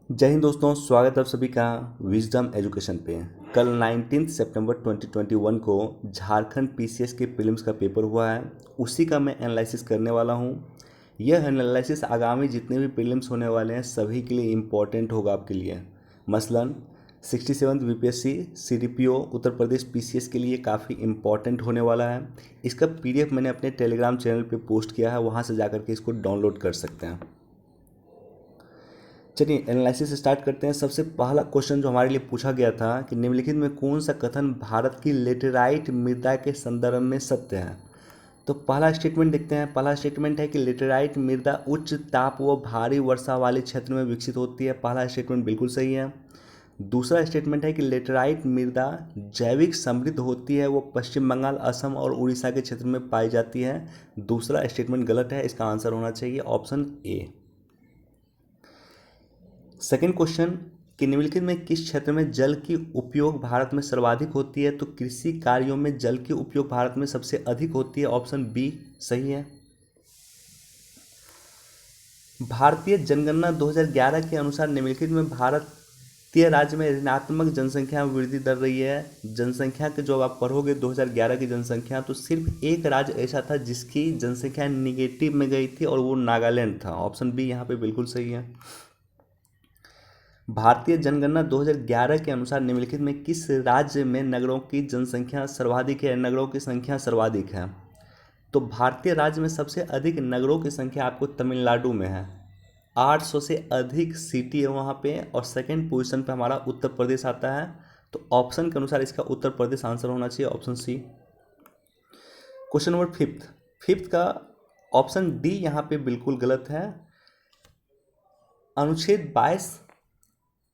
जय हिंद दोस्तों, स्वागत है आप सभी का विजडम एजुकेशन पे। कल 19 सितंबर 2021 को झारखंड पीसीएस के प्रीलिम्स का पेपर हुआ है। उसी का मैं एनालिसिस करने वाला हूँ। यह एनालिसिस आगामी जितने भी प्रीलिम्स होने वाले हैं सभी के लिए इम्पोर्टेंट होगा आपके लिए। मसलन 67th BPSC CDPO Uttar Pradesh PCS के लिए काफ़ी इम्पोर्टेंट होने वाला है। इसका पीडीएफ मैंने अपने टेलीग्राम चैनल पे पोस्ट किया है, वहाँ से जाकर के इसको डाउनलोड कर सकते हैं। चलिए एनालिसिस स्टार्ट करते हैं। सबसे पहला क्वेश्चन जो हमारे लिए पूछा गया था कि निम्नलिखित में कौन सा कथन भारत की लेटेराइट मृदा के संदर्भ में सत्य है। तो पहला स्टेटमेंट देखते हैं। पहला स्टेटमेंट है कि लेटेराइट मृदा उच्च ताप व भारी वर्षा वाले क्षेत्र में विकसित होती है। पहला स्टेटमेंट बिल्कुल सही है। दूसरा स्टेटमेंट है कि लेटेराइट मृदा जैविक समृद्ध होती है, वो पश्चिम बंगाल, असम और उड़ीसा के क्षेत्र में पाई जाती है। दूसरा स्टेटमेंट गलत है, इसका आंसर होना चाहिए ऑप्शन ए। सेकेंड क्वेश्चन कि निम्नलिखित में किस क्षेत्र में जल की उपयोग भारत में सर्वाधिक होती है। तो कृषि कार्यों में जल की उपयोग भारत में सबसे अधिक होती है, ऑप्शन बी सही है। भारतीय जनगणना 2011 के अनुसार निम्नलिखित में भारतीय राज्य में ऋणात्मक जनसंख्या में वृद्धि दर रही है। जनसंख्या के जो आप पढ़ोगे 2011 की जनसंख्या, तो सिर्फ एक राज्य ऐसा था जिसकी जनसंख्या निगेटिव में गई थी और वो नागालैंड था। ऑप्शन बी यहाँ पे बिल्कुल सही है। भारतीय जनगणना 2011 के अनुसार निम्नलिखित में किस राज्य में नगरों की जनसंख्या सर्वाधिक है, नगरों की संख्या सर्वाधिक है। तो भारतीय राज्य में सबसे अधिक नगरों की संख्या आपको तमिलनाडु में है। 800 से अधिक सिटी है वहाँ पे, और सेकंड पोजीशन पे हमारा उत्तर प्रदेश आता है। तो ऑप्शन के अनुसार इसका उत्तर प्रदेश आंसर होना चाहिए, option C. Question number fifth fifth का ऑप्शन डी यहाँ पे बिल्कुल गलत है। अनुच्छेद 22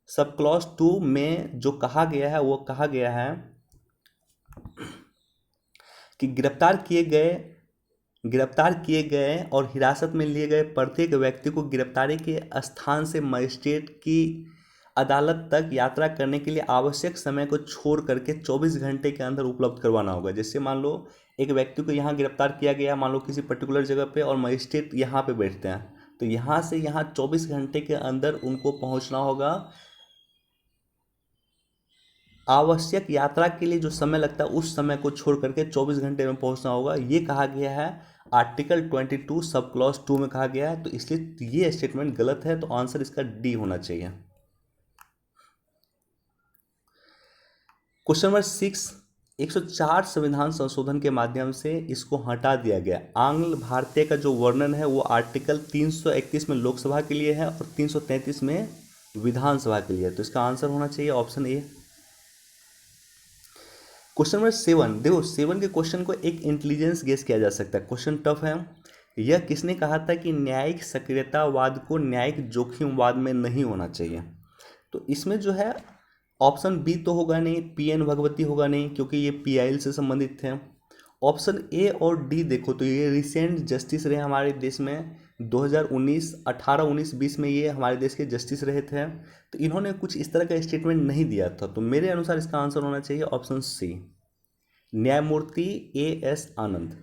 सब क्लॉज 2 में जो कहा गया है वो कहा गया है कि गिरफ्तार किए गए और हिरासत में लिए गए प्रत्येक व्यक्ति को गिरफ्तारी के स्थान से मजिस्ट्रेट की अदालत तक यात्रा करने के लिए आवश्यक समय को छोड़ करके 24 घंटे के अंदर उपलब्ध करवाना होगा। जैसे मान लो एक व्यक्ति को यहाँ गिरफ्तार किया गया, मान लो किसी पर्टिकुलर जगह पे, और मजिस्ट्रेट यहाँ पे बैठते हैं, तो यहाँ से यहाँ 24 घंटे के अंदर उनको पहुँचना होगा। आवश्यक यात्रा के लिए जो समय लगता है उस समय को छोड़ करके 24 घंटे में पहुंचना होगा, ये कहा गया है आर्टिकल 22 सब क्लॉज 2 में कहा गया है। तो इसलिए ये स्टेटमेंट गलत है, तो आंसर इसका डी होना चाहिए। क्वेश्चन नंबर 6 104 संविधान संशोधन के माध्यम से इसको हटा दिया गया। आंग्ल भारतीय का जो वर्णन है वो आर्टिकल 331 में लोकसभा के लिए है और 333 में विधानसभा के लिए है। तो इसका आंसर होना चाहिए ऑप्शन ए। क्वेश्चन नंबर 7 देखो, 7 के क्वेश्चन को एक इंटेलिजेंस गेस किया जा सकता है। क्वेश्चन टफ है। यह किसने कहा था कि न्यायिक सक्रियतावाद को न्यायिक जोखिमवाद में नहीं होना चाहिए। तो इसमें जो है ऑप्शन बी तो होगा नहीं, पीएन भगवती होगा नहीं, क्योंकि ये पीआईएल से संबंधित थे। ऑप्शन ए और डी देखो तो ये रिसेंट जस्टिस रहे हमारे देश में। 2019 18 19 20 में ये हमारे देश के जस्टिस रहे थे, तो इन्होंने कुछ इस तरह का स्टेटमेंट नहीं दिया था। तो मेरे अनुसार इसका आंसर होना चाहिए ऑप्शन सी, न्यायमूर्ति एएस आनंद।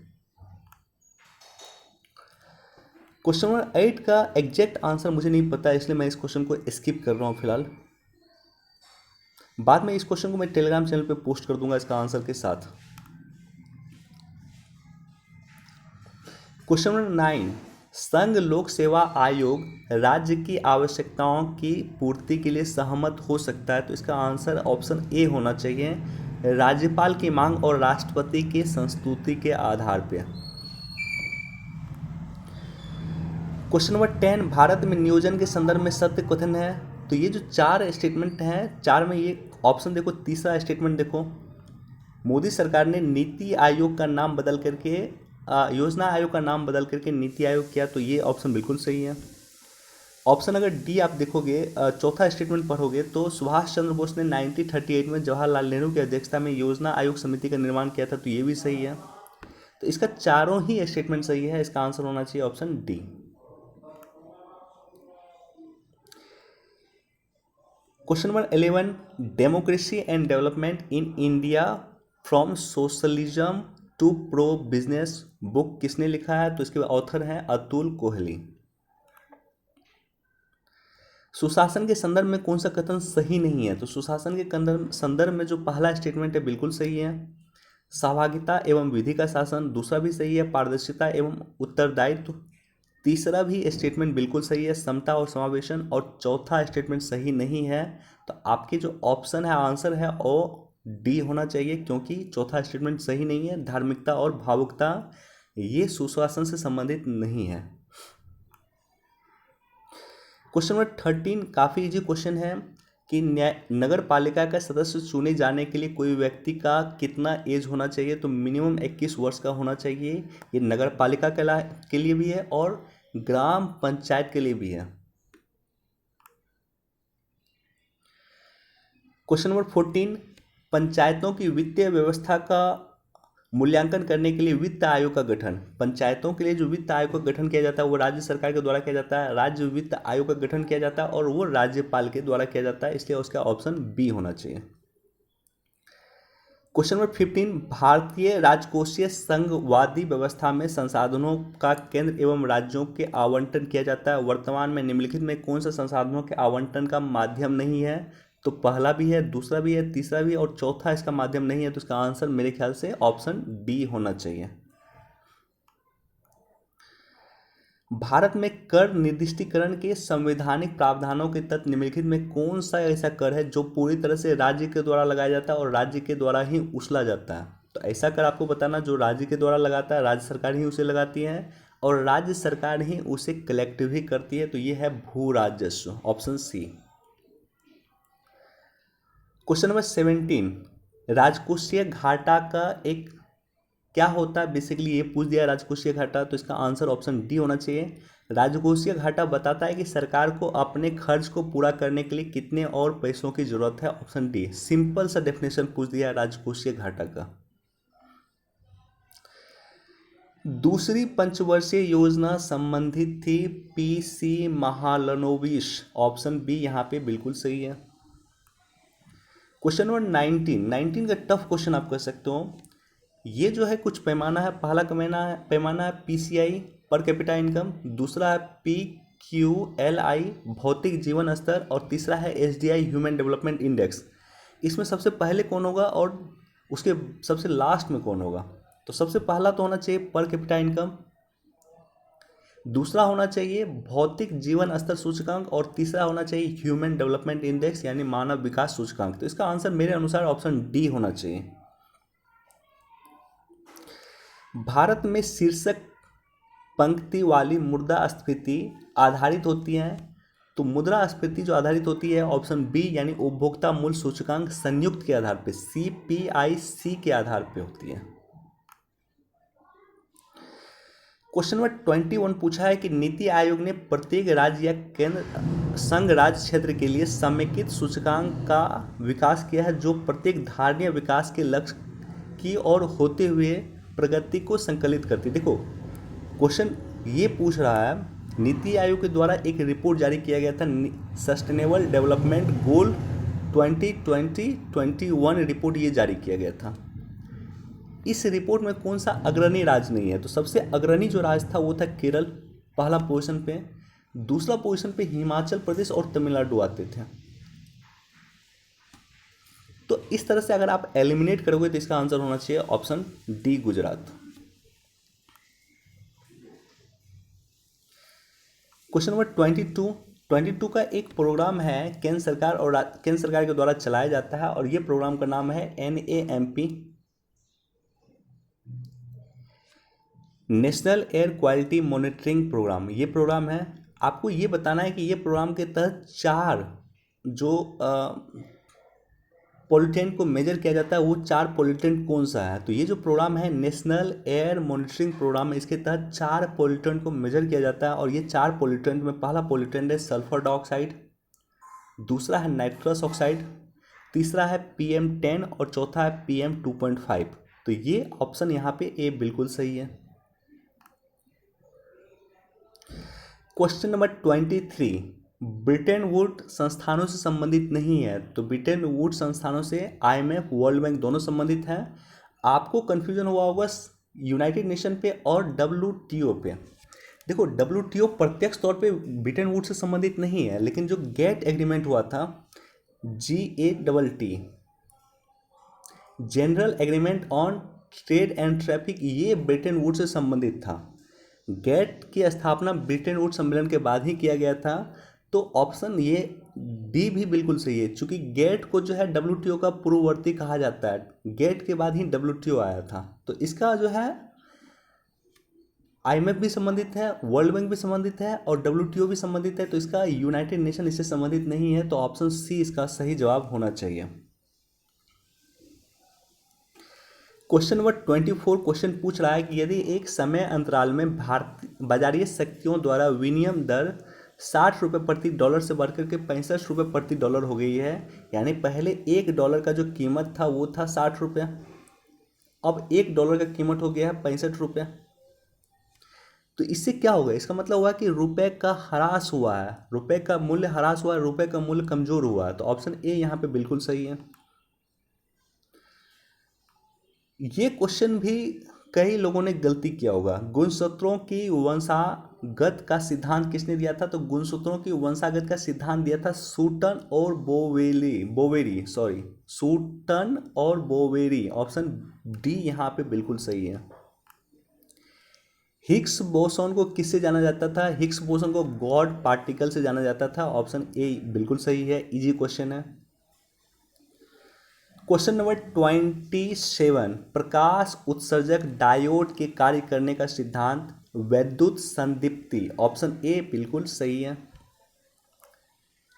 क्वेश्चन नंबर 8 का एग्जैक्ट आंसर मुझे नहीं पता, इसलिए मैं इस क्वेश्चन को स्किप कर रहा हूं फिलहाल। बाद में इस क्वेश्चन को मैं टेलीग्राम चैनल पे पोस्ट कर दूंगा इसका आंसर के साथ। क्वेश्चन नंबर 9 संघ लोक सेवा आयोग राज्य की आवश्यकताओं की पूर्ति के लिए सहमत हो सकता है। तो इसका आंसर ऑप्शन ए होना चाहिए, राज्यपाल की मांग और राष्ट्रपति की संस्तुति के आधार पर। क्वेश्चन नंबर 10 भारत में नियोजन के संदर्भ में सत्य कथन है। तो ये जो चार स्टेटमेंट हैं, चार में ये ऑप्शन देखो, तीसरा स्टेटमेंट देखो, मोदी सरकार ने नीति आयोग का नाम बदल करके योजना आयोग का नाम बदल करके नीति आयोग किया। तो ये ऑप्शन बिल्कुल सही है। ऑप्शन अगर डी आप देखोगे, चौथा स्टेटमेंट पढ़ोगे, तो सुभाष चंद्र बोस ने 1938 में जवाहरलाल नेहरू की अध्यक्षता में योजना आयोग समिति का निर्माण किया था। तो ये भी सही है। तो इसका चारों ही स्टेटमेंट सही है, इसका आंसर होना चाहिए option D. Question number 11 democracy and development in India from socialism to pro business book किसने लिखा है। तो इसके ऑथर हैं अतुल कोहली। सुशासन के संदर्भ में कौन सा कथन सही नहीं है? तो सुशासन के संदर्भ में जो पहला स्टेटमेंट है बिल्कुल सही है। सहभागिता एवं विधि का शासन, दूसरा भी सही है। पारदर्शिता एवं उत्तरदायित्व, तीसरा भी स्टेटमेंट बिल्कुल सही है। समता और समावेशन, और चौथा स्टेटमेंट सही नहीं है। तो आपके जो ऑप्शन है, आंसर है वो डी होना चाहिए, क्योंकि चौथा स्टेटमेंट सही नहीं है। धार्मिकता और भावुकता ये सुशासन से संबंधित नहीं है। क्वेश्चन नंबर 13 काफ़ी इजी क्वेश्चन है कि नगर पालिका का सदस्य चुने जाने के लिए कोई व्यक्ति का कितना एज होना चाहिए? तो मिनिमम 21 वर्ष का होना चाहिए। ये नगर पालिका के लिए भी है और ग्राम पंचायत के लिए भी है। क्वेश्चन नंबर 14 पंचायतों की वित्तीय व्यवस्था का मूल्यांकन करने के लिए वित्त आयोग का गठन। पंचायतों के लिए जो वित्त आयोग का गठन किया जाता है वो राज्य सरकार के द्वारा किया जाता है। राज्य वित्त आयोग का गठन किया जाता है और वो राज्यपाल के द्वारा किया जाता है, इसलिए उसका ऑप्शन बी होना चाहिए। क्वेश्चन नंबर 15 भारतीय राजकोषीय संघवादी व्यवस्था में संसाधनों का केंद्र एवं राज्यों के आवंटन किया जाता है। वर्तमान में निम्नलिखित में कौन सा संसाधनों के आवंटन का माध्यम नहीं है? तो पहला भी है, दूसरा भी है, तीसरा भी है और चौथा इसका माध्यम नहीं है। तो इसका आंसर मेरे ख्याल से ऑप्शन डी होना चाहिए। भारत में कर निर्दिष्टीकरण के संवैधानिक प्रावधानों के तहत निम्नलिखित में कौन सा ऐसा कर है जो पूरी तरह से राज्य के द्वारा लगाया जाता है और राज्य के द्वारा ही उछला जाता है? तो ऐसा कर आपको बताना जो राज्य के द्वारा लगाता है, राज्य सरकार ही उसे लगाती है और राज्य सरकार ही उसे कलेक्ट भी करती है। तो ये है भू राजस्व, ऑप्शन सी। क्वेश्चन नंबर 17 राजकोषीय घाटा का एक क्या होता है? बेसिकली ये पूछ दिया राजकोषीय घाटा, तो इसका आंसर ऑप्शन डी होना चाहिए। राजकोषीय घाटा बताता है कि सरकार को अपने खर्च को पूरा करने के लिए कितने और पैसों की जरूरत है, ऑप्शन डी। सिंपल सा डेफिनेशन पूछ दिया राजकोषीय घाटा का। दूसरी पंचवर्षीय योजना संबंधित थी पीसी महालनोबिस, ऑप्शन बी यहाँ पे बिल्कुल सही है। क्वेश्चन नंबर 19 का टफ क्वेश्चन आप कह सकते हो। ये जो है कुछ पैमाना है, पहला पैमाना है पीसीआई पर कैपिटा इनकम, दूसरा है पीक्यूएलआई भौतिक जीवन स्तर और तीसरा है एसडीआई ह्यूमन डेवलपमेंट इंडेक्स। इसमें सबसे पहले कौन होगा और उसके सबसे लास्ट में कौन होगा? तो सबसे पहला तो होना चाहिए पर कैपिटा इनकम, दूसरा होना चाहिए भौतिक जीवन स्तर सूचकांक और तीसरा होना चाहिए ह्यूमन डेवलपमेंट इंडेक्स यानी मानव विकास सूचकांक। तो इसका आंसर मेरे अनुसार ऑप्शन डी होना चाहिए। भारत में शीर्षक पंक्ति वाली मुद्रास्फीति आधारित होती है, तो मुद्रास्फीति जो आधारित होती है ऑप्शन बी यानी उपभोक्ता मूल्य सूचकांक संयुक्त के आधार पर सीपीआईसी के आधार पर होती है। क्वेश्चन नंबर 21 पूछा है कि नीति आयोग ने प्रत्येक राज्य या केंद्र संघ राज्य क्षेत्र के लिए समेकित सूचकांक का विकास किया है जो प्रत्येक धारणीय विकास के लक्ष्य की ओर होते हुए प्रगति को संकलित करती है। देखो क्वेश्चन ये पूछ रहा है, नीति आयोग के द्वारा एक रिपोर्ट जारी किया गया था सस्टेनेबल डेवलपमेंट गोल 2020-21 रिपोर्ट ये जारी किया गया था। इस रिपोर्ट में कौन सा अग्रणी राज्य नहीं है? तो सबसे अग्रणी जो राज्य था वो था केरल, पहला पोजीशन पे। दूसरा पोजीशन पे हिमाचल प्रदेश और तमिलनाडु आते थे। तो इस तरह से अगर आप एलिमिनेट करोगे तो इसका आंसर होना चाहिए option D Gujarat. Question number 22 का एक प्रोग्राम है केंद्र सरकार के द्वारा चलाया जाता है और ये प्रोग्राम का नाम है NAMP, national air quality monitoring programme. ये प्रोग्राम है, आपको ये बताना है कि ये प्रोग्राम के तहत 4 जो पोल्यूटेंट को मेजर किया जाता है वो 4 पोल्यूटेंट कौन सा है? तो ये जो प्रोग्राम है नेशनल एयर मॉनिटरिंग प्रोग्राम है, इसके तहत 4 पोल्यूटेंट को मेजर किया जाता है और ये 4 पोल्यूटेंट में पहला पोल्यूटेंट है सल्फर डाइऑक्साइड, दूसरा है नाइट्रस ऑक्साइड, तीसरा है PM10 और चौथा है PM2.5। तो ये ऑप्शन यहाँ पे ए बिल्कुल सही है। क्वेश्चन नंबर 23 ब्रिटेन वुड संस्थानों से संबंधित नहीं है, तो ब्रिटेन वुड संस्थानों से IMF वर्ल्ड बैंक दोनों संबंधित हैं। आपको कन्फ्यूजन हुआ होगा यूनाइटेड नेशन पे और WTO पे। देखो WTO प्रत्यक्ष तौर पे ब्रिटेन वुड्स से संबंधित नहीं है, लेकिन जो गेट एग्रीमेंट हुआ था GATT, general agreement on trade and traffic, ये ब्रिटेन वुड्स से संबंधित था। गेट की स्थापना ब्रिटेन वुड्स सम्मेलन के बाद ही किया गया था। तो ऑप्शन ये डी भी बिल्कुल सही है, क्योंकि गेट को जो है WTO का पूर्ववर्ती कहा जाता है। गेट के बाद ही WTO आया था। तो इसका जो है IMF भी संबंधित है, वर्ल्ड बैंक भी संबंधित है और WTO भी संबंधित है। तो इसका यूनाइटेड नेशन इससे संबंधित नहीं है। तो ऑप्शन सी इसका सही जवाब होना चाहिए। क्वेश्चन नंबर 24 क्वेश्चन पूछ रहा है कि यदि एक समय अंतराल में भारतीय बाजारीय शक्तियों द्वारा विनिमय दर 60 रुपये प्रति डॉलर से बढ़कर के 65 रुपये प्रति डॉलर हो गई है, यानी पहले $1 का जो कीमत था वो था 60 रुपये, अब $1 का कीमत हो गया है 65 रुपये। तो इससे क्या होगा? इसका मतलब हुआ कि रुपए का ह्रास हुआ है, रुपए का मूल्य ह्रास हुआ है, रुपए का मूल्य कमजोर हुआ है। तो ऑप्शन ए यहाँ पे बिल्कुल सही है। ये क्वेश्चन भी कई लोगों ने गलती किया होगा। गुणसूत्रों की वंशागत का सिद्धांत किसने दिया था? तो गुणसूत्रों की वंशागत का सिद्धांत दिया था सूटन और सूटन और बोवेरी। ऑप्शन डी यहाँ पे बिल्कुल सही है। हिग्स बोसोन को किससे जाना जाता था? हिग्स बोसोन को गॉड पार्टिकल से जाना जाता था। ऑप्शन ए बिल्कुल सही है। इजी क्वेश्चन है। क्वेश्चन नंबर 27 प्रकाश उत्सर्जक डायोड के कार्य करने का सिद्धांत वैद्युत संदीप्ति। ऑप्शन ए बिल्कुल सही है।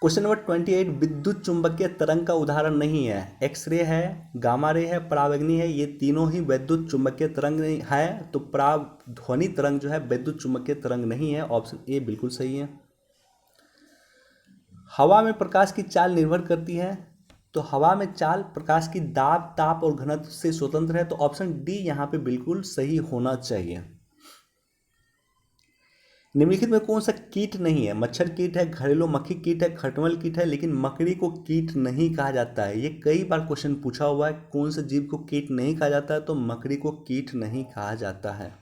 क्वेश्चन नंबर 28 विद्युत चुंबकीय तरंग का उदाहरण नहीं है। एक्सरे है, गामा रे है, परावैंगनी है, ये तीनों ही वैद्युत चुंबकीय तरंग है। तो पराध्वनि तरंग जो है वैद्युत चुंबकीय तरंग नहीं है। ऑप्शन ए बिल्कुल सही है। हवा में प्रकाश की चाल निर्भर करती है। तो हवा में चाल प्रकाश की दाब, ताप और घनत्व से स्वतंत्र है। तो ऑप्शन डी यहाँ पे बिल्कुल सही होना चाहिए। निम्नलिखित में कौन सा कीट नहीं है? मच्छर कीट है, घरेलू मक्खी कीट है, खटमल कीट है, लेकिन मकड़ी को कीट नहीं कहा जाता है। ये कई बार क्वेश्चन पूछा हुआ है, कौन से जीव को कीट नहीं कहा जाता है? तो मकड़ी को कीट नहीं कहा जाता है।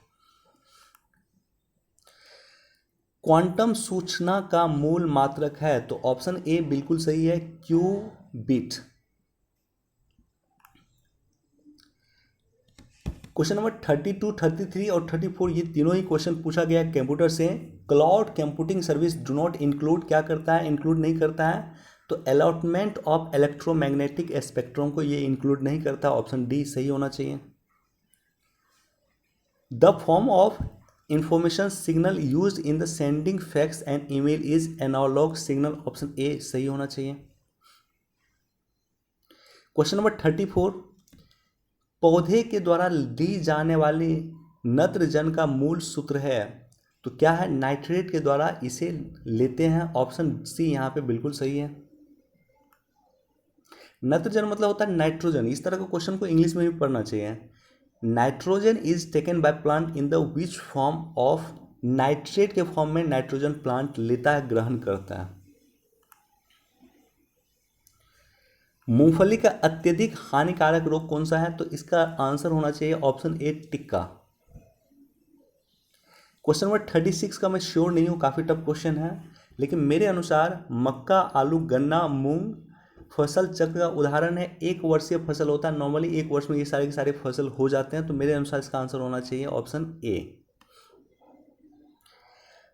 क्वांटम सूचना का मूल मात्रक है। तो ऑप्शन ए बिल्कुल सही है, क्यूबिट। क्वेश्चन नंबर 32, 33 और 34 ये तीनों ही क्वेश्चन पूछा गया कंप्यूटर से। Cloud computing service do not include, क्या करता है? इंक्लूड नहीं करता है। तो अलॉटमेंट ऑफ इलेक्ट्रोमैग्नेटिक स्पेक्ट्रम को ये इंक्लूड नहीं करता। ऑप्शन डी सही होना चाहिए। The form of information signal use in the sending fax and email is analogue signal. Option A सही होना चाहिए। क्वेश्चन नंबर 34 पौधे के द्वारा दी जाने वाली नत्रजन का मूल सूत्र है। तो क्या है? नाइट्रेट के द्वारा इसे लेते हैं। ऑप्शन सी यहाँ पे बिल्कुल सही है। नत्रजन मतलब होता है नाइट्रोजन। इस तरह के क्वेश्चन को इंग्लिश में भी पढ़ना चाहिए। Nitrogen is taken by plant in the which form of, nitrate के फॉर्म में नाइट्रोजन प्लांट लेता है, ग्रहण करता है। मूंगफली का अत्यधिक हानिकारक रोग कौन सा है? तो इसका आंसर होना चाहिए option A tikka. Question number 36 का मैं श्योर नहीं हूँ, काफ़ी टफ क्वेश्चन है, लेकिन मेरे अनुसार मक्का, आलू, गन्ना, मूंग फसल चक्र का उदाहरण है। एक वर्षीय फसल होता है, नॉर्मली एक वर्ष में ये सारे के सारे फसल हो जाते हैं। तो मेरे अनुसार इसका आंसर होना चाहिए ऑप्शन ए।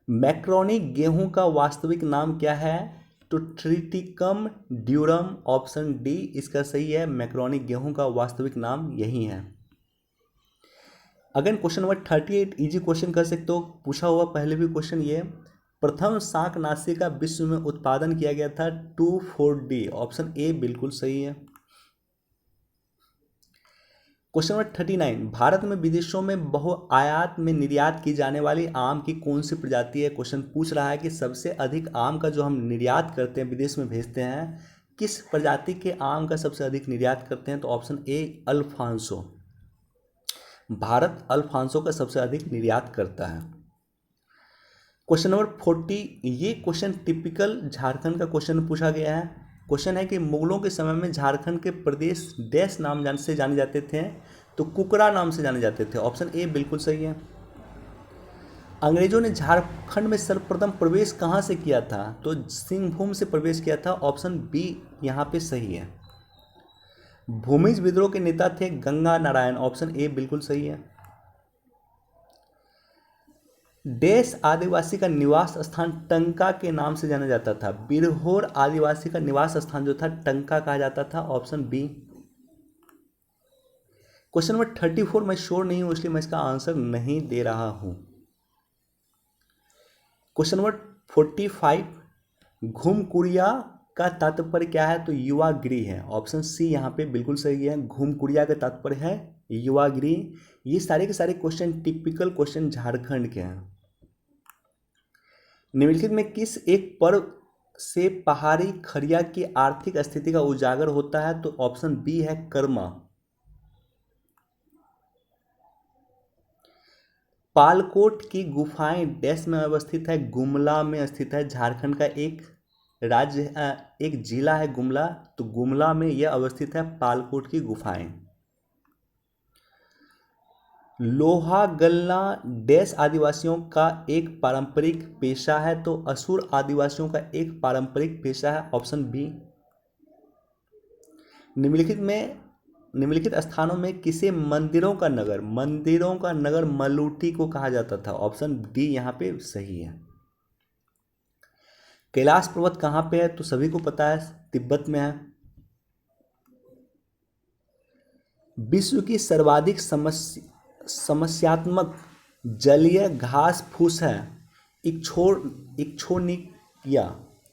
मैक्रोनी गेहूं का वास्तविक नाम क्या है? तो ट्रिटिकम ड्यूरम। ऑप्शन डी इसका सही है। मैक्रोनी गेहूं का वास्तविक नाम यही है। Again question number 38 easy question कर सकते हो, पूछा हुआ पहले भी क्वेश्चन ये। प्रथम शाकनाशी का विश्व में उत्पादन किया गया था 2,4-D। ऑप्शन ए बिल्कुल सही है। क्वेश्चन नंबर 39 भारत में विदेशों में बहुआयात में निर्यात की जाने वाली आम की कौन सी प्रजाति है? क्वेश्चन पूछ रहा है कि सबसे अधिक आम का जो हम निर्यात करते हैं, विदेश में भेजते हैं, किस प्रजाति के आम का सबसे अधिक निर्यात करते हैं? तो ऑप्शन ए अल्फांसो। भारत अल्फांसो का सबसे अधिक निर्यात करता है। क्वेश्चन नंबर 40 ये क्वेश्चन टिपिकल झारखंड का क्वेश्चन पूछा गया है। क्वेश्चन है कि मुगलों के समय में झारखंड के प्रदेश डैश नाम से जाने जाते थे? तो कुकरा नाम से जाने जाते थे। ऑप्शन ए बिल्कुल सही है। अंग्रेजों ने झारखंड में सर्वप्रथम प्रवेश कहाँ से किया था? तो सिंहभूम से प्रवेश किया था। ऑप्शन बी यहाँ पे सही है। भूमिज विद्रोह के नेता थे गंगा नारायण। ऑप्शन ए बिल्कुल सही है। देश आदिवासी का निवास स्थान टंका के नाम से जाना जाता था। बिरहोर आदिवासी का निवास स्थान जो था टंका कहा जाता था। Option B. क्वेश्चन नंबर 34 मैं श्योर नहीं हूं इसलिए मैं इसका आंसर नहीं दे रहा हूं। क्वेश्चन नंबर 45 घुमकुरिया का तात्पर्य क्या है? तो युवा गृह है। ऑप्शन सी यहाँ पे बिल्कुल सही है। घुमकुरिया का तात्पर्य है युवा गृह। ये सारे के सारे क्वेश्चन टिपिकल क्वेश्चन झारखंड के हैं। निम्नलिखित में किस एक पर्व से पहाड़ी खड़िया की आर्थिक स्थिति का उजागर होता है? तो ऑप्शन बी है कर्मा। पालकोट की गुफाएं डैश में अवस्थित है? गुमला में स्थित है। झारखंड का एक एक जिला है गुमला, तो गुमला में यह अवस्थित है पालकोट की गुफाएं। लोहा गल्ला डैश आदिवासियों का एक पारंपरिक पेशा है? तो असुर आदिवासियों का एक पारंपरिक पेशा है। Option B. निम्नलिखित स्थानों में किसे मंदिरों का नगर मलूटी को कहा जाता था? ऑप्शन डी यहाँ पे सही है। कैलाश पर्वत कहाँ पे है? तो सभी को पता है तिब्बत में है। विश्व की सर्वाधिक समस्यात्मक जलीय घास फूस है इक्छोनिया।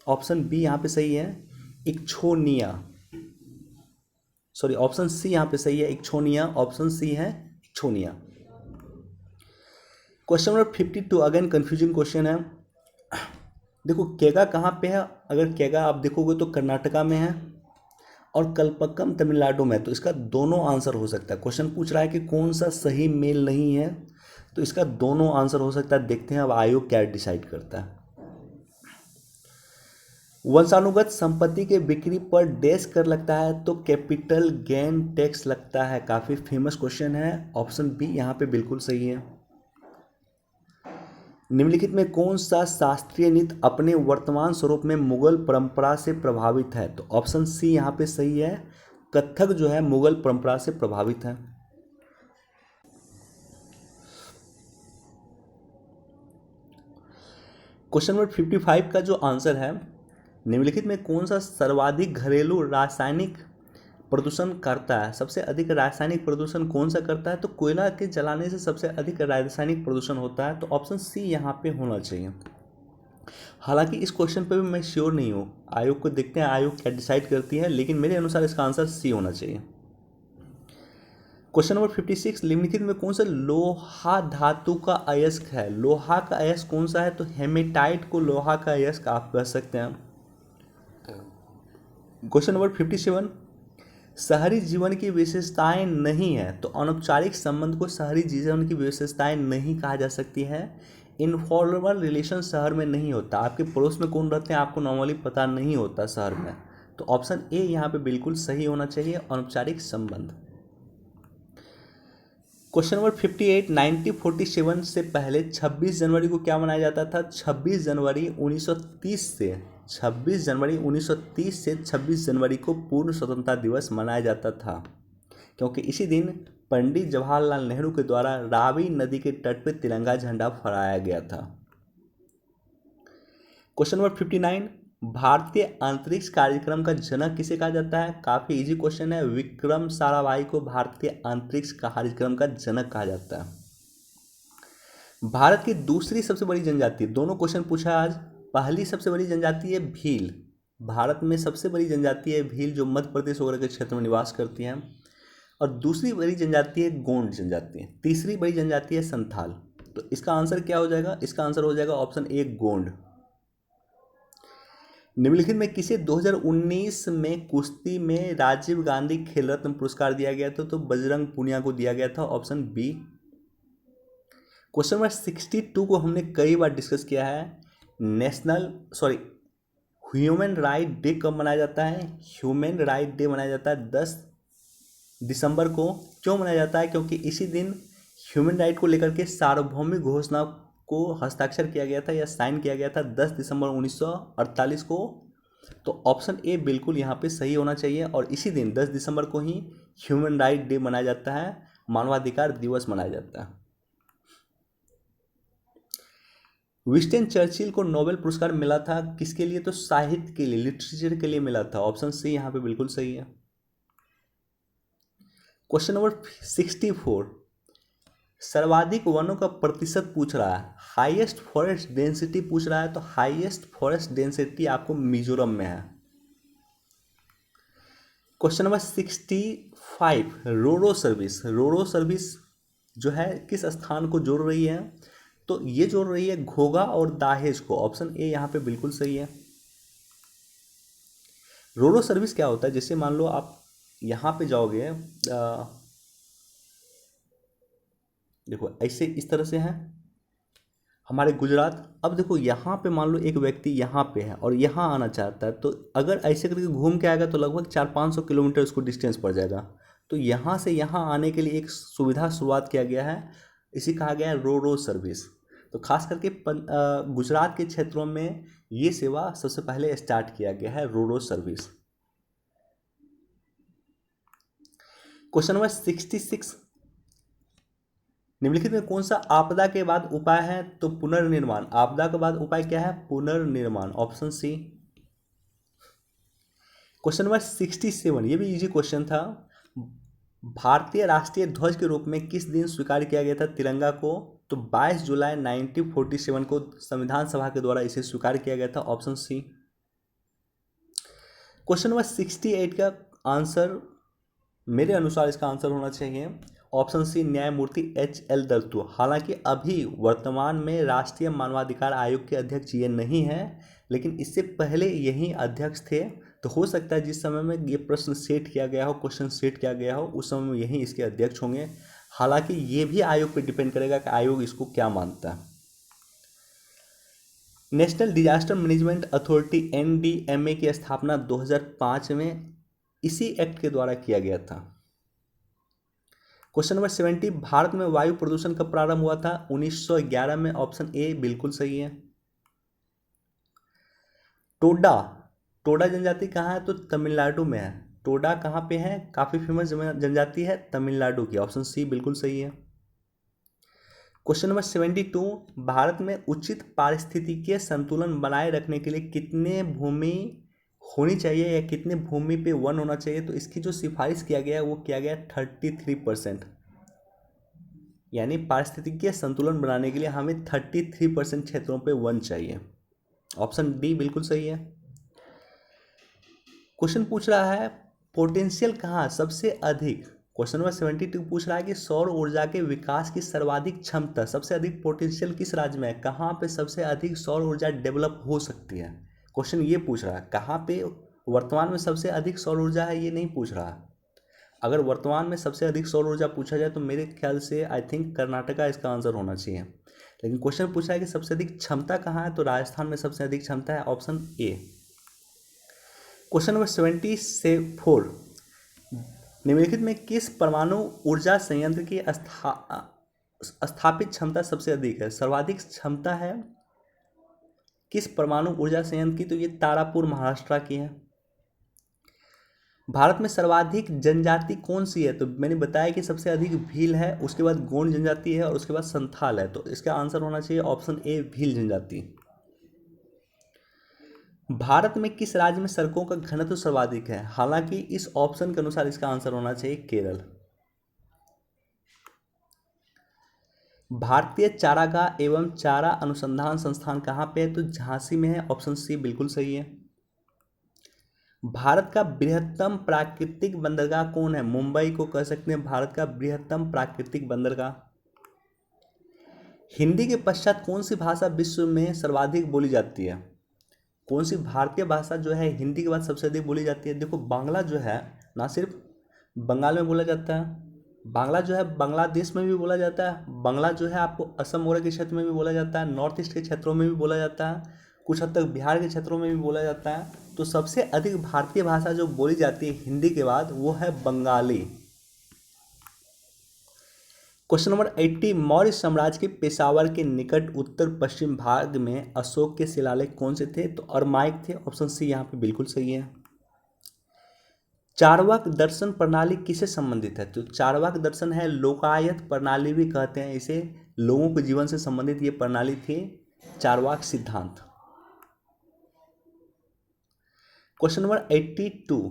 ऑप्शन बी यहाँ पे सही है इक्छोनिया। सॉरी, ऑप्शन सी यहाँ पे सही है इक्छोनिया। ऑप्शन सी है इक्छोनिया। Question number 52 again confusing question है। देखो केगा कहाँ पे है? अगर केगा आप देखोगे तो कर्नाटका में है और कल्पक्कम तमिलनाडु में। तो इसका दोनों आंसर हो सकता है। क्वेश्चन पूछ रहा है कि कौन सा सही मेल नहीं है, तो इसका दोनों आंसर हो सकता है। देखते हैं अब आयोग क्या डिसाइड करता है। वंशानुगत संपत्ति के बिक्री पर डैश कर लगता है? तो कैपिटल गेन टैक्स लगता है। काफी फेमस क्वेश्चन है। ऑप्शन बी यहाँ पे बिल्कुल सही है। निम्नलिखित में कौन सा शास्त्रीय नृत्य अपने वर्तमान स्वरूप में मुगल परंपरा से प्रभावित है? तो ऑप्शन सी यहाँ पे सही है। कथक जो है मुगल परंपरा से प्रभावित है। क्वेश्चन नंबर 55 का जो आंसर है, निम्नलिखित में कौन सा सर्वाधिक घरेलू रासायनिक प्रदूषण करता है? सबसे अधिक रासायनिक प्रदूषण कौन सा करता है? तो कोयला के जलाने से सबसे अधिक रासायनिक प्रदूषण होता है। तो ऑप्शन सी यहाँ पे होना चाहिए। हालांकि इस क्वेश्चन पे भी मैं श्योर नहीं हूँ, आयोग को देखते हैं आयोग क्या डिसाइड करती है, लेकिन मेरे अनुसार इसका आंसर सी होना चाहिए। क्वेश्चन नंबर 56 निम्नलिखित में कौन सा लोहा धातु का अयस्क है? लोहा का अयस्क कौन सा है? तो हेमेटाइट को लोहा का अयस्क आप कह सकते हैं। क्वेश्चन नंबर 57 शहरी जीवन की विशेषताएं नहीं है? तो अनौपचारिक संबंध को शहरी जीवन की विशेषताएं नहीं कहा जा सकती है। इनफॉर्मल रिलेशन शहर में नहीं होता। आपके पड़ोस में कौन रहते हैं आपको नॉर्मली पता नहीं होता शहर में। तो ऑप्शन ए यहाँ पे बिल्कुल सही होना चाहिए, अनौपचारिक संबंध। क्वेश्चन नंबर 58 1947 से पहले 26 जनवरी को क्या मनाया जाता था? 26 जनवरी 1930 से 26 जनवरी को पूर्ण स्वतंत्रता दिवस मनाया जाता था, क्योंकि इसी दिन पंडित जवाहरलाल नेहरू के द्वारा रावी नदी के तट पर तिरंगा झंडा फहराया गया था। क्वेश्चन नंबर 59 भारतीय अंतरिक्ष कार्यक्रम का जनक किसे कहा जाता है? काफी इजी क्वेश्चन है। विक्रम साराभाई को भारतीय अंतरिक्ष कार्यक्रम का जनक कहा जाता है। भारत की दूसरी सबसे बड़ी जनजाति, दोनों क्वेश्चन पूछा आज। पहली सबसे बड़ी जनजाति है भील। भारत में सबसे बड़ी जनजाति है भील, जो मध्य प्रदेश वगैरह के क्षेत्र में निवास करती हैं। और दूसरी बड़ी जनजाति है गोंड जनजाति। तीसरी बड़ी जनजाति है संथाल। तो इसका आंसर क्या हो जाएगा? इसका आंसर हो जाएगा ऑप्शन ए गोंड। निम्नलिखित में किसे 2019 में कुश्ती में राजीव गांधी खेल रत्न पुरस्कार दिया गया था? तो बजरंग पुनिया को दिया गया था। Option B. क्वेश्चन नंबर 62 को हमने कई बार डिस्कस किया है। ह्यूमन राइट डे कब मनाया जाता है? ह्यूमन राइट डे मनाया जाता है 10 दिसंबर को। क्यों मनाया जाता है? क्योंकि इसी दिन ह्यूमन राइट को लेकर के सार्वभौमिक घोषणा को हस्ताक्षर किया गया था या साइन किया गया था 10 दिसंबर 1948 को। तो ऑप्शन ए बिल्कुल यहाँ पे सही होना चाहिए। और इसी दिन 10 दिसंबर को ही ह्यूमन राइट डे मनाया जाता है, मानवाधिकार दिवस मनाया जाता है। विंस्टन चर्चिल को नोबेल पुरस्कार मिला था किसके लिए? तो साहित्य के लिए, लिटरेचर के लिए मिला था। ऑप्शन सी यहाँ पे बिल्कुल सही है। क्वेश्चन नंबर 64, सर्वाधिक वनों का प्रतिशत पूछ रहा है, हाईएस्ट फॉरेस्ट डेंसिटी पूछ रहा है। तो हाईएस्ट फॉरेस्ट डेंसिटी आपको मिजोरम में है। क्वेश्चन नंबर 65, रोरो सर्विस, रोरो सर्विस जो है किस स्थान को जोड़ रही है? तो ये जोड़ रही है घोघा और दाहेज को। ऑप्शन ए यहाँ पे बिल्कुल सही है। रोरो सर्विस क्या होता है? जैसे मान लो आप यहाँ पे जाओगे, देखो ऐसे इस तरह से है हमारे गुजरात। अब देखो यहाँ पे मान लो एक व्यक्ति यहाँ पे है और यहाँ आना चाहता है, तो अगर ऐसे करके घूम के आएगा तो लगभग 400-500 किलोमीटर उसको डिस्टेंस पड़ जाएगा। तो यहाँ से यहाँ आने के लिए एक सुविधा शुरुआत किया गया है, इसी कहा गया है रोरो सर्विस। तो खास करके गुजरात के क्षेत्रों में ये सेवा सबसे पहले स्टार्ट किया गया है, रोरो सर्विस। क्वेश्चन नंबर 66, निम्नलिखित में कौन सा आपदा के बाद उपाय है? तो पुनर्निर्माण। आपदा के बाद उपाय क्या है? पुनर्निर्माण। Option C. क्वेश्चन नंबर 67, ये भी इजी क्वेश्चन था। भारतीय राष्ट्रीय ध्वज के रूप में किस दिन स्वीकार किया गया था तिरंगा को? तो 22 जुलाई 1947 को संविधान सभा के द्वारा इसे स्वीकार किया गया था। Option C. क्वेश्चन नंबर 68 का आंसर, मेरे अनुसार इसका आंसर होना चाहिए ऑप्शन सी, न्यायमूर्ति HL दत्तू। हालांकि अभी वर्तमान में राष्ट्रीय मानवाधिकार आयोग के अध्यक्ष ये नहीं है, लेकिन इससे पहले यही अध्यक्ष थे। तो हो सकता है जिस समय में ये प्रश्न सेट किया गया हो, क्वेश्चन सेट किया गया हो, उस समय में यही इसके अध्यक्ष होंगे। हालांकि ये भी आयोग पे डिपेंड करेगा कि आयोग इसको क्या मानता है। National disaster management authority NDMA की स्थापना 2005 में इसी एक्ट के द्वारा किया गया था। क्वेश्चन नंबर 70, भारत में वायु प्रदूषण कब प्रारंभ हुआ था? 1911 में। ऑप्शन ए बिल्कुल सही है। टोडा, टोडा जनजाति कहाँ है? तो तमिलनाडु में है। टोडा कहाँ पे है? काफ़ी फेमस जनजाति है तमिलनाडु की। ऑप्शन सी बिल्कुल सही है। क्वेश्चन नंबर 72, भारत में उचित पारिस्थितिकीय संतुलन बनाए रखने के लिए कितने भूमि होनी चाहिए या कितने भूमि पे वन होना चाहिए? तो इसकी जो सिफारिश किया गया है वो किया गया 33%। यानी पारिस्थितिकीय संतुलन बनाने के लिए हमें 33% क्षेत्रों पे वन चाहिए। ऑप्शन डी बिल्कुल सही है। क्वेश्चन पूछ रहा है पोटेंशियल कहाँ सबसे अधिक? क्वेश्चन नंबर 72 पूछ रहा है कि सौर ऊर्जा के विकास की सर्वाधिक क्षमता, सबसे अधिक पोटेंशियल किस राज्य में है? कहाँ पे सबसे अधिक सौर ऊर्जा डेवलप हो सकती है? क्वेश्चन ये पूछ रहा है। कहाँ पे वर्तमान में सबसे अधिक सौर ऊर्जा है ये नहीं पूछ रहा। अगर वर्तमान में सबसे अधिक सौर ऊर्जा पूछा जाए तो मेरे ख्याल से आई थिंक कर्नाटका इसका आंसर होना चाहिए। लेकिन क्वेश्चन पूछा है कि सबसे अधिक क्षमता कहाँ है, तो राजस्थान में सबसे अधिक क्षमता है। Option A. क्वेश्चन नंबर 74, निम्नलिखित में किस परमाणु ऊर्जा संयंत्र की स्थापित क्षमता सबसे अधिक है? सर्वाधिक क्षमता है किस परमाणु ऊर्जा संयंत्र की? तो ये तारापुर महाराष्ट्र की है। भारत में सर्वाधिक जनजाति कौन सी है? तो मैंने बताया कि सबसे अधिक भील है, उसके बाद गोंड जनजाति है और उसके बाद संथाल है। तो इसका आंसर होना चाहिए ऑप्शन ए, भील जनजाति। भारत में किस राज्य में सड़कों का घनत्व सर्वाधिक है? हालांकि इस ऑप्शन के अनुसार इसका आंसर होना चाहिए केरल। भारतीय चारागाह एवं चारा अनुसंधान संस्थान कहाँ पे है? तो झांसी में है। ऑप्शन सी बिल्कुल सही है। भारत का बृहत्तम प्राकृतिक बंदरगाह कौन है? मुंबई को कह सकते हैं भारत का बृहत्तम प्राकृतिक बंदरगाह। हिंदी के पश्चात कौन सी भाषा विश्व में सर्वाधिक बोली जाती है? कौन सी भारतीय भाषा जो है हिंदी के बाद सबसे अधिक बोली जाती है? देखो बांग्ला जो है ना सिर्फ बंगाल में बोला जाता है, बांग्ला जो है बांग्लादेश में भी बोला जाता है, बांग्ला जो है आपको असम वगैरह के क्षेत्र में भी बोला जाता है, नॉर्थ ईस्ट के क्षेत्रों में भी बोला जाता है, कुछ हद तक बिहार के क्षेत्रों में भी बोला जाता है। तो सबसे अधिक भारतीय भाषा जो बोली जाती है हिंदी के बाद वो है बंगाली। क्वेश्चन नंबर 80, मौर्य साम्राज्य के पेशावर के निकट उत्तर पश्चिम भाग में अशोक के शिलालेख कौन से थे? तो अरमाइक थे। ऑप्शन सी यहाँ पे बिल्कुल सही है। चार्वाक दर्शन प्रणाली किसे संबंधित है? तो चार्वाक दर्शन है लोकायत प्रणाली भी कहते हैं इसे, लोगों के जीवन से संबंधित ये प्रणाली थी चार्वाक सिद्धांत। क्वेश्चन नंबर 82,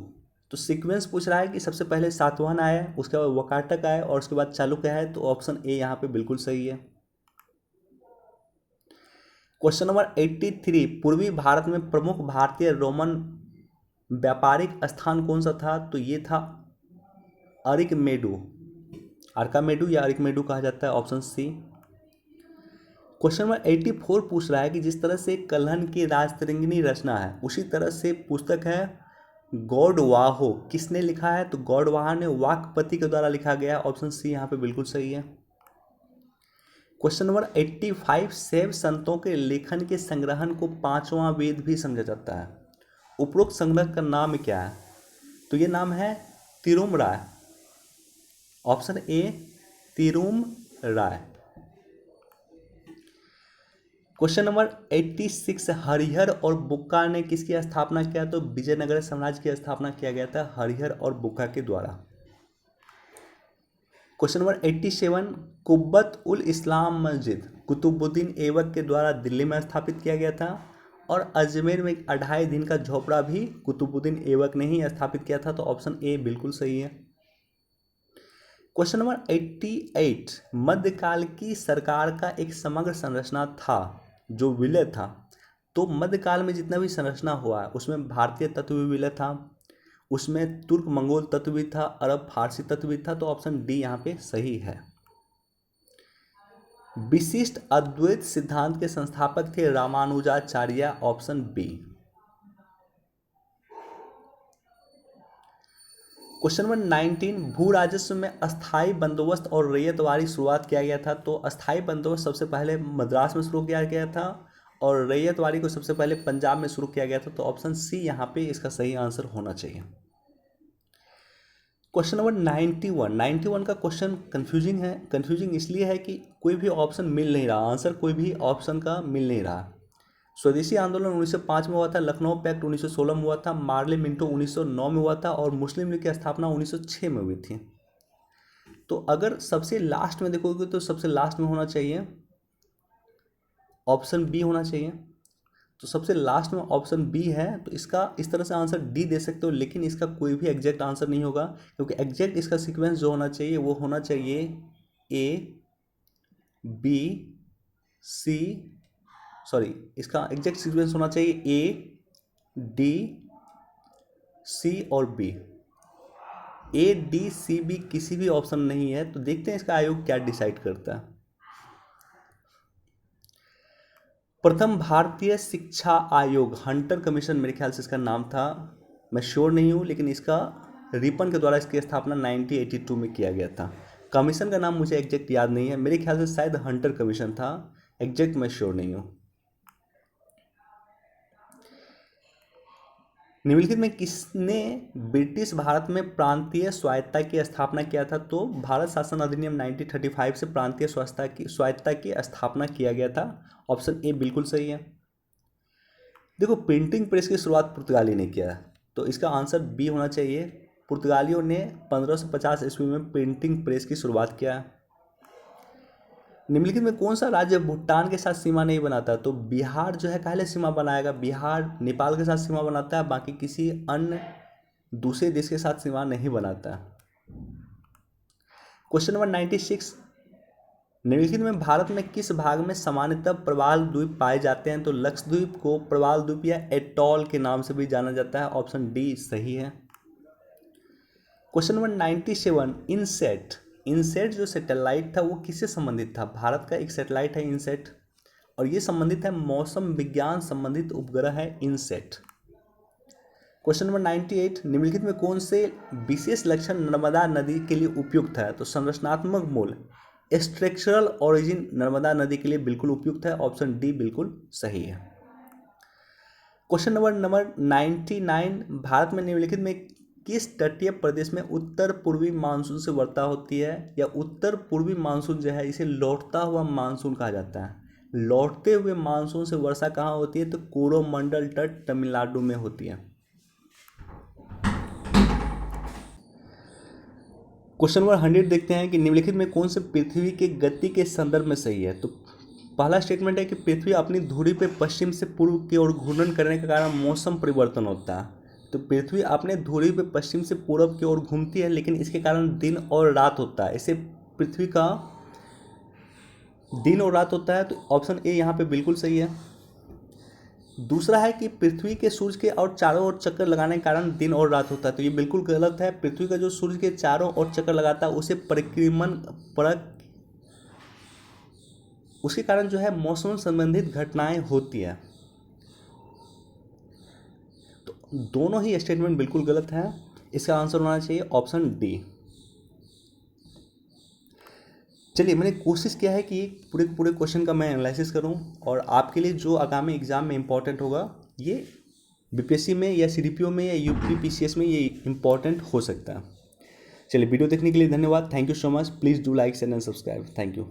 तो सीक्वेंस पूछ रहा है कि सबसे पहले सातवाहन आया, उसके बाद वकाटक आया और उसके बाद चालुक्य है, तो ऑप्शन ए यहाँ पे बिल्कुल सही है। क्वेश्चन नंबर 83, पूर्वी भारत में प्रमुख भारतीय रोमन व्यापारिक स्थान कौन सा था? तो ये था अरिकमेडु, आर्कामेडु या अरिकमेडु कहा जाता है, ऑप्शन सी। क्वेश्चन नंबर 84 पूछ रहा है कि जिस तरह से कल्हन की राजतरंगिणी रचना है उसी तरह से पुस्तक है गौडवाहो, किसने लिखा है? तो गौडवाह ने वाकपति के द्वारा लिखा गया है, ऑप्शन सी यहाँ पे बिल्कुल सही है। क्वेश्चन नंबर 85, शैव संतों के लेखन के संग्रहण को पांचवां वेद भी समझा जाता है, उपरोक्त संग्रह का नाम क्या है? तो ये नाम है Tirumurai, option A Tirumurai. Question number 86, Harihara और बुक्का ने किसकी स्थापना किया? तो विजयनगर साम्राज्य की स्थापना किया गया था हरिहर और बुक्का के द्वारा। क्वेश्चन नंबर 87, कुब्बत उल इस्लाम मस्जिद कुतुबुद्दीन ऐबक के द्वारा दिल्ली में स्थापित किया गया था और अजमेर में 2.5 दिन का झोपड़ा भी कुतुबुद्दीन ऐबक ने ही स्थापित किया था, तो ऑप्शन ए बिल्कुल सही है। क्वेश्चन नंबर 88, मध्यकाल की सरकार का एक समग्र संरचना था जो विलय था, तो मध्यकाल में जितना भी संरचना हुआ है उसमें भारतीय तत्व भी विलय था, उसमें तुर्क मंगोल तत्व भी था, अरब फारसी तत्व भी था, तो ऑप्शन डी यहाँ पे सही है। विशिष्ट अद्वैत सिद्धांत के संस्थापक थे Ramanujacharya, option B. Question number 19, भू राजस्व में अस्थाई बंदोबस्त और रैयतवारी शुरुआत किया गया था, तो अस्थाई बंदोबस्त सबसे पहले मद्रास में शुरू किया गया था और रैयतवारी को सबसे पहले पंजाब में शुरू किया गया था, तो ऑप्शन सी यहाँ पे इसका सही आंसर होना चाहिए। क्वेश्चन नंबर 91 का क्वेश्चन कंफ्यूजिंग इसलिए है कि कोई भी ऑप्शन मिल नहीं रहा, आंसर कोई भी ऑप्शन का मिल नहीं रहा। स्वदेशी आंदोलन 1905 में हुआ था, लखनऊ पैक्ट 1916 में हुआ था, मार्ले मिंटो 1909 में हुआ था और मुस्लिम लीग की स्थापना 1906 में हुई थी। तो अगर सबसे लास्ट में देखोगे तो सबसे लास्ट में होना चाहिए ऑप्शन बी होना चाहिए, तो सबसे लास्ट में ऑप्शन बी है, तो इसका इस तरह से आंसर डी दे सकते हो, लेकिन इसका कोई भी एग्जैक्ट आंसर नहीं होगा क्योंकि एग्जैक्ट इसका सीक्वेंस जो होना चाहिए वो होना चाहिए ए बी सी, सॉरी इसका एग्जैक्ट सीक्वेंस होना चाहिए ए डी सी और B. A D C B किसी भी ऑप्शन नहीं है, तो देखते हैं इसका आयोग क्या डिसाइड करता है। प्रथम भारतीय शिक्षा आयोग, हंटर कमीशन मेरे ख्याल से इसका नाम था, मैं श्योर नहीं हूँ, लेकिन इसका रिपन के द्वारा इसकी स्थापना 1982 में किया गया था। कमीशन का नाम मुझे एग्जैक्ट याद नहीं है, मेरे ख्याल से शायद हंटर कमीशन था, एग्जैक्ट मैं श्योर नहीं हूँ। निम्नलिखित में किसने ब्रिटिश भारत में प्रांतीय स्वायत्तता की स्थापना किया था? तो भारत शासन अधिनियम 1935 से प्रांतीय स्वायत्तता की स्थापना किया गया था, ऑप्शन ए बिल्कुल सही है। देखो प्रिंटिंग प्रेस की शुरुआत पुर्तगाली ने किया, तो इसका आंसर बी होना चाहिए। पुर्तगालियों ने 1550 ईस्वी में प्रिंटिंग प्रेस की शुरुआत किया। निम्नलिखित में कौन सा राज्य भूटान के साथ सीमा नहीं बनाता? तो बिहार जो है काहे सीमा बनाएगा, बिहार नेपाल के साथ सीमा बनाता है, बाकी किसी अन्य दूसरे देश के साथ सीमा नहीं बनाता। क्वेश्चन नंबर 96, निम्नलिखित में भारत में किस भाग में सामान्यतः प्रवाल द्वीप पाए जाते हैं? तो लक्षद्वीप को प्रवाल द्वीप या एटॉल के नाम से भी जाना जाता है, ऑप्शन डी सही है। क्वेश्चन नंबर 97, इनसेट जो सैटेलाइट था वो किससे संबंधित था? भारत का एक सैटेलाइट है इनसेट और ये संबंधित है मौसम विज्ञान संबंधित उपग्रह है इनसेट। क्वेश्चन नंबर 98, निम्नलिखित में कौन से विशेष लक्षण नर्मदा नदी के लिए उपयुक्त है? तो संरचनात्मक मूल, स्ट्रक्चरल ओरिजिन नर्मदा नदी के लिए बिल्कुल उपयुक्त है, ऑप्शन डी बिल्कुल सही है। क्वेश्चन नंबर 99, भारत में निम्नलिखित में किस तटीय प्रदेश में उत्तर पूर्वी मानसून से वर्षा होती है, या उत्तर पूर्वी मानसून जो है इसे लौटता हुआ मानसून कहा जाता है। लौटते हुए मानसून से वर्षा कहाँ होती है, तो कोरोमंडल तट तमिलनाडु में होती है। क्वेश्चन नंबर 100 देखते हैं कि निम्नलिखित में कौन से पृथ्वी के गति के संदर्भ में सही है। तो पहला स्टेटमेंट है कि पृथ्वी अपनी धुरी पे पश्चिम से पूर्व की ओर घूर्णन करने के कारण मौसम परिवर्तन होता है। तो पृथ्वी अपने धुरी पे पश्चिम से पूर्व की ओर घूमती है, लेकिन इसके कारण दिन और रात होता है। इसे पृथ्वी का दिन और रात होता है, तो ऑप्शन ए यहाँ पे बिल्कुल सही है। दूसरा है कि पृथ्वी के सूर्य के और चारों ओर चक्कर लगाने के कारण दिन और रात होता है, तो ये बिल्कुल गलत है। पृथ्वी का जो सूर्य के चारों ओर चक्कर लगाता है उसे परिक्रमण परक, उसके कारण जो है मौसम संबंधित घटनाएं होती है। तो दोनों ही स्टेटमेंट बिल्कुल गलत है। इसका आंसर होना चाहिए ऑप्शन डी। चलिए, मैंने कोशिश किया है कि पूरे पूरे क्वेश्चन का मैं एनालिसिस करूं, और आपके लिए जो आगामी एग्जाम में इंपॉर्टेंट होगा, ये बीपीएससी में या सीडीपीओ में या यूपी पीसीएस में ये इंपॉर्टेंट हो सकता है। चलिए, वीडियो देखने के लिए धन्यवाद। Thank you so much. Please do like share and subscribe. Thank you.